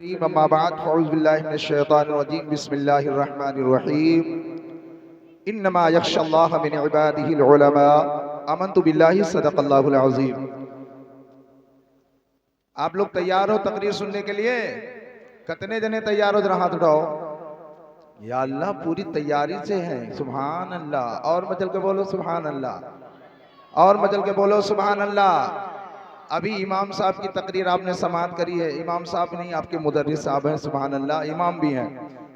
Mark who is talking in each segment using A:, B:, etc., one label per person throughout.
A: अम्मा बाद फ़अऊज़ु बिल्लाहि मिनश शैतानिर रजीम बिस्मिल्लाहिर रहमानिर रहीम इन्नमा यख्शल्लाह मिन इबादिहिल उलमा आमन्तु बिल्लाहि सदक़ल्लाहुल अज़ीम। आप लोग तैयार हो तकरीर सुनने के लिए? कितने जने तैयार हो? जरा हाथ उठाओ। या अल्लाह, पूरी तैयारी से हैं। सुभान अल्लाह। और मचल के बोलो सुभान अल्लाह। और मचल के बोलो सुभान अल्लाह। अभी इमाम साहब की तकरीर आपने समाअत करी है। इमाम साहब नहीं, आपके मुदर्रिस साहब हैं। सुभान अल्लाह। इमाम भी हैं।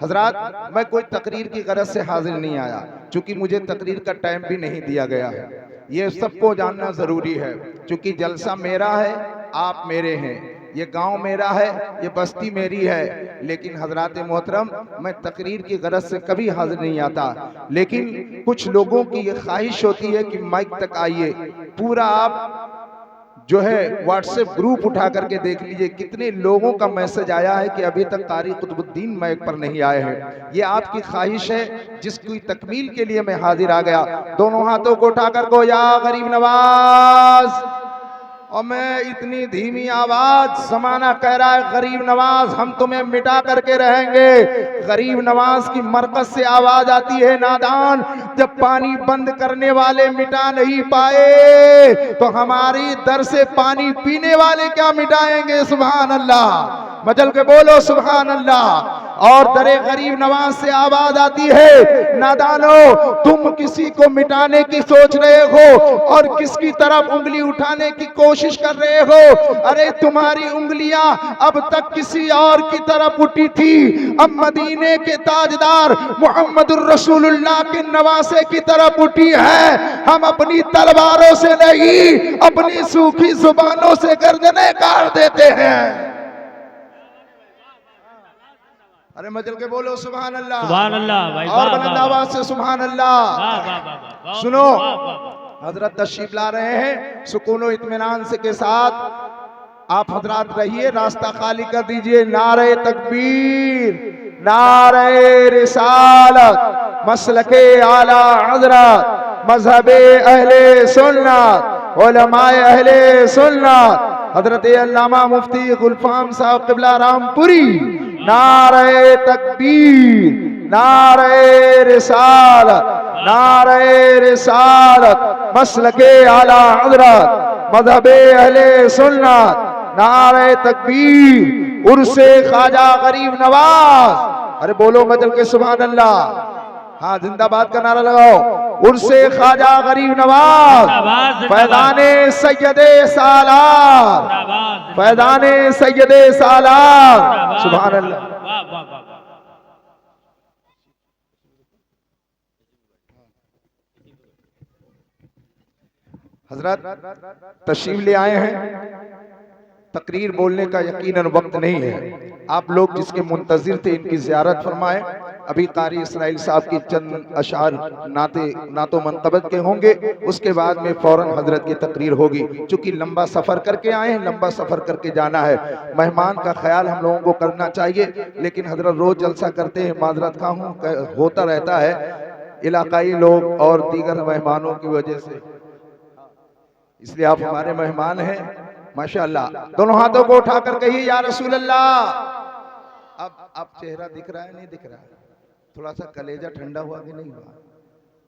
A: हजरात, मैं कोई तकरीर की गरज से हाजिर नहीं आया, चूंकि मुझे तकरीर का टाइम भी नहीं दिया गया है। ये सबको जानना जरूरी है, चूंकि जलसा मेरा है, आप मेरे हैं, ये गांव मेरा है, ये बस्ती मेरी है। लेकिन हजरात मोहतरम, मैं तकरीर की गरज से कभी हाजिर नहीं आता, लेकिन कुछ लोगों की ये ख्वाहिश होती है कि माइक तक आइए। पूरा आप जो है व्हाट्सएप ग्रुप उठा करके देख लीजिए, कितने लोगों का मैसेज आया है कि अभी तक कारी कुतुबुद्दीन माइक पर नहीं आए हैं। ये आपकी ख्वाहिश है, जिसकी तकमील के लिए मैं हाजिर आ गया। दोनों हाथों को उठा कर को या गरीब नवाज। और मैं इतनी धीमी आवाज, समाना कह रहा है गरीब नवाज हम तुम्हें मिटा करके रहेंगे। गरीब नवाज की मरकज से आवाज आती है, नादान जब पानी बंद करने वाले मिटा नहीं पाए तो हमारी दर से पानी पीने वाले क्या मिटाएंगे? सुभान अल्लाह। मचल के बोलो सुभान अल्लाह। और दरे गरीब नवाज से आवाज आती है, नादानो तुम किसी को मिटाने की सोच रहे हो और किसकी तरफ उंगली उठाने की कोशिश कर रहे हो? अरे तुम्हारी उंगलियां अब तक किसी और की तरफ उठी थी, अब मदीने के ताजदार मोहम्मदुर रसूलुल्लाह के नवासे की तरफ उठी है। हम अपनी तलवारों से नहीं, अपनी सूखी जुबानों से गर्दनें काट देते हैं। अरे मचल के बोलो सुभान अल्लाह।
B: सुभान अल्लाह भाई,
A: और बुलंद आवाज से सुभान अल्लाह। सुनो, हजरत तशरीफ ला रहे हैं, सुकून और इत्मीनान से के साथ आप हजरात रहिए, रास्ता खाली कर दीजिए। नारे तकबीर, नारे रिसालत, मसलके आला हजरत, मजहबे अहले सुन्नत, उलमाए अहले सुन्नत, हजरत अल्लामा मुफ्ती गुलफाम साहब क़िबला रामपुरी। नारे तकबीर, नारे रिसालत, नारे रिसालत, मसलके आला हजरत, मजहबे अहले सुन्नत, नारे तकबीर, उर्से ख्वाजा गरीब नवाज। अरे बोलो मचल के सुभान अल्लाह। हाँ, जिंदाबाद का नारा लगाओ। उर्से ख्वाजा गरीब नवाज, फैजाने सैयदे सालार, फैजाने सैयदे सालार। सुभान अल्लाह। हजरत तशरीफ ले आए हैं, तकरीर बोलने का यकीनन वक्त नहीं है। आप लोग जिसके मुंतजिर थे, इनकी ज़ियारत फरमाएं। अभी कारी इसराइल साहब की चंद अशार नातो मनकबत के होंगे, उसके बाद में फौरन हजरत की तकरीर होगी। चूंकि लंबा सफ़र करके आए हैं, लंबा सफ़र करके जाना है, मेहमान का ख्याल हम लोगों को करना चाहिए। लेकिन हजरत रोज़ जलसा करते हैं, माजरत खा हूँ, होता रहता है, इलाकाई लोग और दीगर मेहमानों की वजह से, इसलिए आप हमारे मेहमान हैं माशाअल्लाह। दोनों हाथों को उठा कर कहिए या रसूल अल्लाह। अब चेहरा दिख रहा है, नहीं दिख रहा है? थोड़ा सा कलेजा ठंडा हुआ कि नहीं हुआ?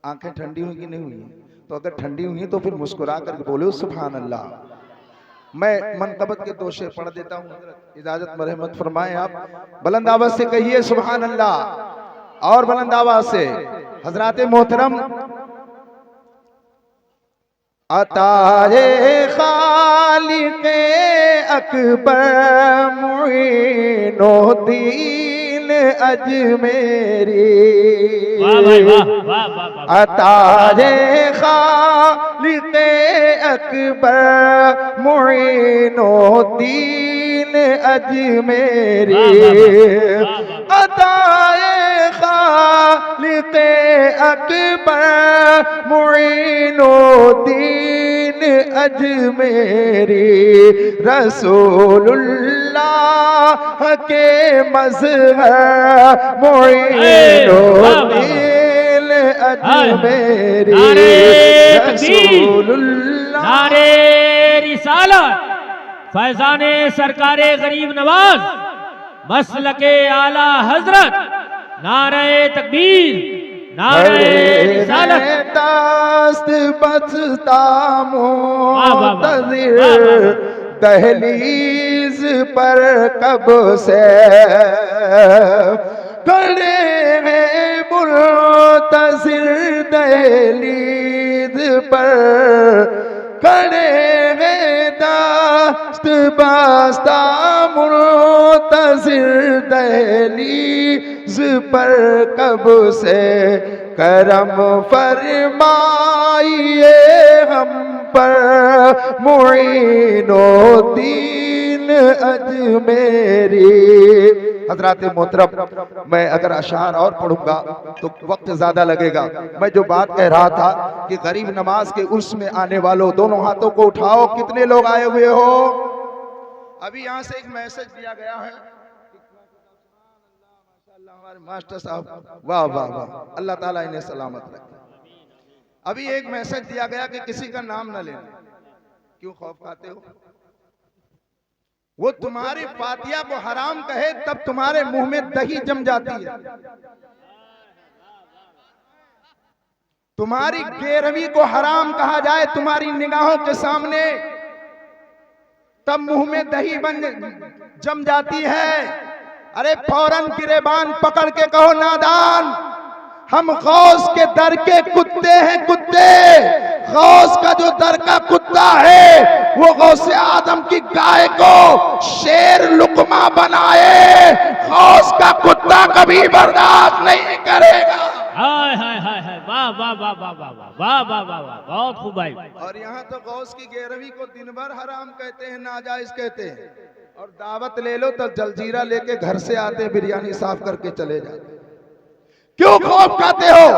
A: आंखें ठंडी हुई कि नहीं हुई? तो अगर ठंडी हुई तो फिर मुस्कुरा करके बोलो सुभान अल्लाह। मैं मनकबत के दो शेर पढ़ देता हूँ, इजाजत मरहमत फरमाएं आप। बुलंद आवाज से कहिए सुभान अल्लाह। और बुलंद आवाज से हजरात मोहतरम, अताए खालिक़े अकबर मुईनुद्दीन अजमेरी, अताए खालिक़े अकबर मुईनुद्दीन अजमेरी, अताए खालिक़े अकबर मुईनुद्दीन अजमेरी, रसूलुल्लाह के मज़हर मुईनुद्दीन अजमेरी, रसूलुल्लाह।
B: नारे रिसालत, फैजाने सरकारे गरीब नवाज, मसलके आला हजरत, नारे तकबीर, नारे रिसालत।
A: दस्त बचता मुंतज़िर दहलीज पर कब से खड़े हैं मुंतज़िर दहलीज पर खड़े हैं दस्त बचता मुंतज़िर दहलीज पर कब से करम फरमाइए हम पर मुईनुद्दीन अजमेरी। हज़रात मोहतरम, मैं अगर अशार और पढ़ूंगा तो वक्त ज्यादा लगेगा। मैं जो बात कह रहा था कि गरीब नमाज के उर्स में आने वालों दोनों हाथों को उठाओ। कितने लोग आए हुए हो? अभी यहाँ से एक मैसेज दिया गया है, हमारे मास्टर साहब, वाह वाह वाह, अल्लाह ताला इन्हें सलामत रखे। अभी एक मैसेज दिया गया कि किसी का नाम न लेना। क्यों खौफ खाते हो? वो तुम्हारी फातिया को हराम कहे तब तुम्हारे मुंह में दही जम जाती है। तुम्हारी गेरवी को हराम कहा जाए तुम्हारी निगाहों के सामने, तब मुंह में दही जम जाती है। अरे फौरन गिरेबान पकड़ के कहो, नादान, हम गौस के दर के कुत्ते हैं, कुत्ते। गौस का जो दर का कुत्ता है वो गौसे आदम की गाय को शेर लुकमा बनाए, गौस का कुत्ता कभी बर्दाश्त नहीं करेगा।
B: हाय हाय हाय हाय, वाह वाह वाह वाह वाह वाह वाह वाह वाह वाह, बहुत खूब भाई।
A: और यहाँ तो गौस की गेरवी को दिन भर हराम कहते हैं, नाजायज कहते हैं, और दावत ले लो तो जलजीरा लेके घर से आते बिरयानी साफ करके चले जाते। क्यों खौफ खाते हो?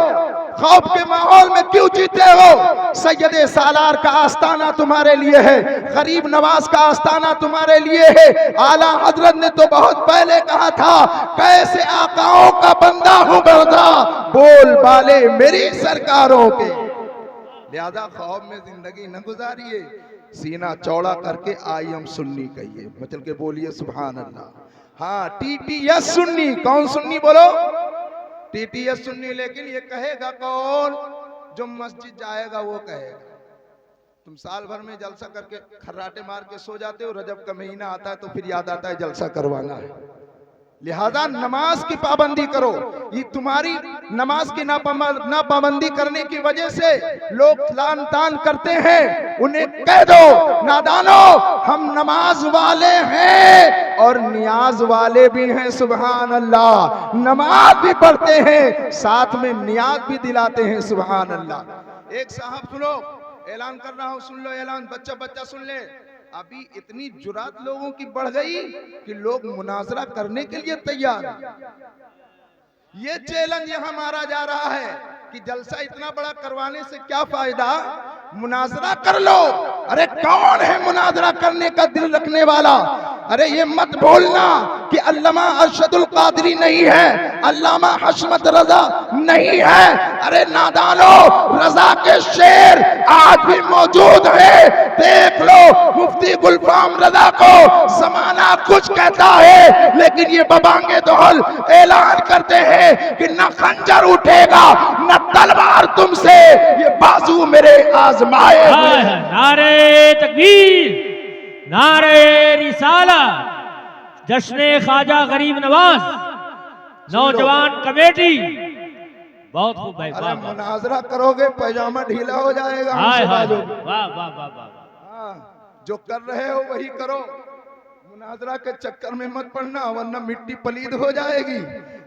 A: खौफ के माहौल में क्यों जीते हो? सैयदे सालार का आस्ताना तुम्हारे लिए है, गरीब नवाज का आस्ताना तुम्हारे लिए है। आला हजरत ने तो बहुत पहले कहा था, कैसे आकाओं का बंदा हूं बंदा, बोल बाले मेरी सरकारों के। लिहाजा खौफ में जिंदगी न गुजारिए, सीना चौड़ा करके आई हम सुन्नी कहिए, मचल के बोलिए सुभान अल्लाह। हाँ, TTS सुन्नी। कौन सुन्नी बोलो? TTS सुन्नी। लेकिन ये कहेगा कौन? जो मस्जिद जाएगा वो कहेगा। तुम साल भर में जलसा करके खर्राटे मार के सो जाते हो, रजब का महीना आता है तो फिर याद आता है जलसा करवाना है। लिहाजा नमाज की पाबंदी करो। ये तुम्हारी नमाज की नापाबंदी करने की वजह से लोग लान तान करते हैं। उन्हें कह दो, नादानो, हम नमाज वाले हैं और नियाज वाले भी हैं। सुभान अल्लाह। नमाज भी पढ़ते हैं, साथ में नियाज भी दिलाते हैं। सुभान अल्लाह। एक साहब सुनो, ऐलान कर रहा हूं, सुन लो ऐलान, बच्चा बच्चा सुन ले। अभी इतनी जुरात लोगों की बढ़ गई कि लोग मुनाजरा करने के लिए तैयार हैं। ये चैलेंज यहां मारा जा रहा है कि जलसा इतना बड़ा करवाने से क्या फायदा, मुनाजरा कर लो। अरे कौन है मुनाजरा करने का दिल रखने वाला? अरे ये मत भूलना कि अल्लामा अरशदुल कादरी नहीं है, अल्लामा हशमत रजा नहीं है। अरे नादानो, रजा के शेर आज भी मौजूद है। देख लो मुफ्ती गुलफाम रजा को जमाना कुछ कहता है, लेकिन ये बबांगे दोहल ऐलान करते हैं कि न खंजर उठेगा न तलवार तुमसे, ये बाजू मेरे आजमाए।
B: नारे तकबीर, नारे रिसालत, जश्ने ख्वाजा गरीब नवाज नौजवान कमेटी। बहुत खूब भाई।
A: अरे मुनाजरा करोगे पैजामा ढीला हो जाएगा।
B: वाह वाह वाह वाह वाह।
A: जो कर रहे हो वही करो, मुनाजरा के चक्कर में मत पड़ना, वरना मिट्टी पलीद हो जाएगी।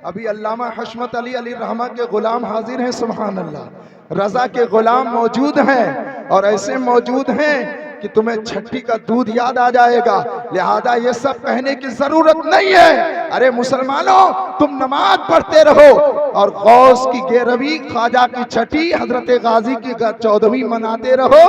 A: अभी अल्लामा हशमत अली अली रहमा के गुलाम हाजिर हैं। सुभान अल्लाह। रजा के गुलाम मौजूद हैं, और ऐसे मौजूद हैं कि तुम्हें छठी का दूध याद आ जाएगा। लिहाजा ये सब कहने की जरूरत नहीं है। अरे मुसलमानों, तुम नमाज पढ़ते रहो और गौस की 11वीं, ख्वाजा की छठी, हजरत गाजी की 14वीं मनाते रहो।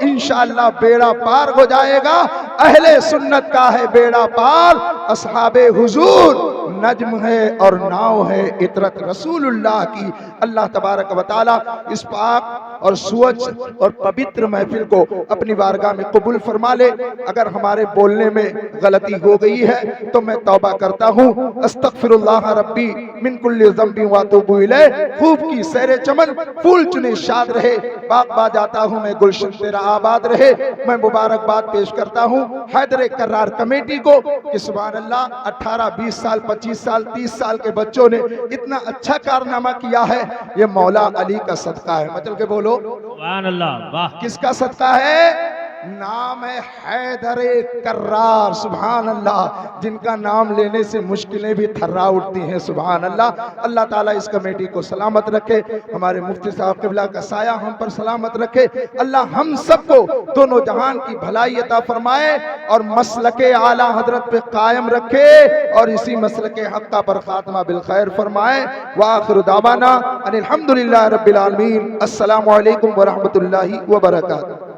A: इंशाअल्लाह बेड़ा पार हो जाएगा। अहले सुन्नत का है बेड़ा पार, असहाबे हुजूर नज्म है और नाव है इतरत रसूलुल्लाह की। अल्लाह तबारक व तआला इस पाक और स्वच्छ और पवित्र महफिल को अपनी बारगाह में कबूल फरमा ले। अगर हमारे बोलने में गलती हो गई है तो मैं तौबा करता हूँ। अस्तगफिरुल्लाह रब्बी मिन कुल्ली ज़ंबी व अतूबु इलैह। खूब की सैरे चमन, फूल चुने शाद रहे, बाग बा जाता हूँ मैं, गुलशन तेरा आबाद रहे। मैं मुबारकबाद पेश करता हूँ हैदर करार कमेटी को कि सुभान अल्लाह 18, 20 साल, 25 साल, 30 साल के बच्चों ने इतना अच्छा कारनामा किया है। ये मौला अली का सदका है। मचल के बोलो
B: सुभान अल्लाह, वाह।
A: किसका सदका है? नाम है हैदर करार। सुभान अल्लाह, जिनका नाम लेने से मुश्किलें भी थर्रा उठती हैं। सुभान अल्लाह। अल्लाह ताला इस कमेटी को सलामत रखे, हमारे मुफ्ती साहब क़िबला का साया हम पर सलामत रखे। अल्लाह हम सबको दोनों जहान की भलाई अता फरमाए और मसलके आला हजरत पे कायम रखे और इसी मसलके हक्का पर खात्मा बिल खैर फरमाए। व आखिरु दावाना अनिल हम्दुलिल्लाहि रब्बिल आलमीन। अस्सलामु अलैकुम व रहमतुल्लाहि व बरकातुहू।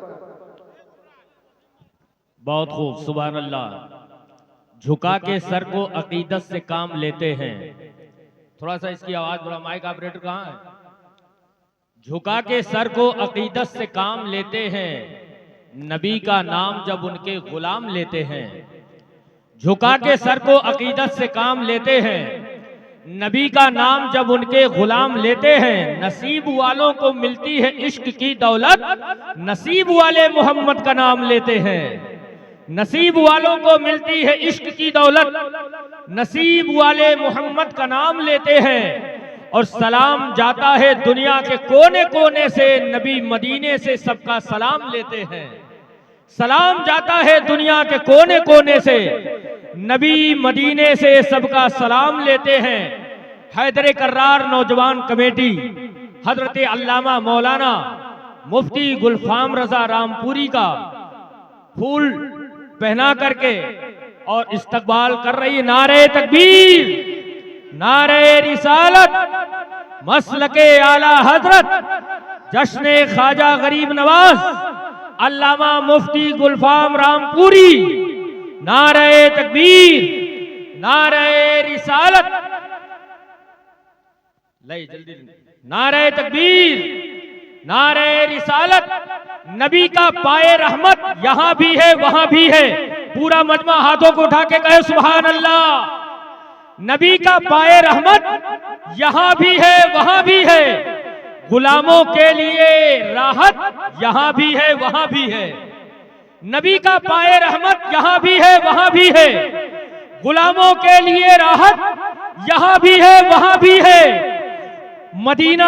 B: बहुत खूब, सुभान अल्लाह। झुका के सर को अकीदत से काम लेते हैं। थोड़ा सा इसकी आवाज बड़ा, माइक ऑपरेटर कहाँ है? झुका के सर को अकीदत से काम लेते हैं, नबी का नाम जब उनके गुलाम लेते हैं। झुका के सर को अकीदत से काम लेते हैं, नबी का नाम जब उनके गुलाम लेते हैं। नसीब वालों को मिलती है इश्क की दौलत, नसीब वाले मोहम्मद का नाम लेते हैं। नसीब वालों को मिलती है इश्क की दौलत, नसीब वाले मोहम्मद का नाम लेते हैं। और सलाम जाता है दुनिया के कोने कोने से, नबी मदीने से सबका सलाम लेते हैं। सलाम जाता है दुनिया के कोने कोने से, नबी मदीने से सबका सलाम लेते हैं। हैदर करार नौजवान कमेटी हजरत अल्लामा मौलाना मुफ्ती गुलफाम रजा रामपुरी का फूल पहना करके और इस्तकबाल कर रही है। नारे तकबीर, नारे रिसालत, मसलके आला हजरत, जश्ने ख्वाजा गरीब नवाज अल्लामा मुफ्ती गुलफाम रामपुरी। नारे तकबीर, नारे रिसालत, ले जल्दी, नारे तकबीर, नारे रिसालत। नबी का पाए रहमत यहां भी है वहां भी है। पूरा मजमा हाथों को उठा के कहे सुभान अल्लाह। नबी का पाए रहमत यहां भी है वहां भी है। गुलामों के लिए राहत यहां भी है वहां भी है। नबी का पाए रहमत यहां भी है वहां भी है। गुलामों के लिए राहत यहां भी है वहां भी है। मदीना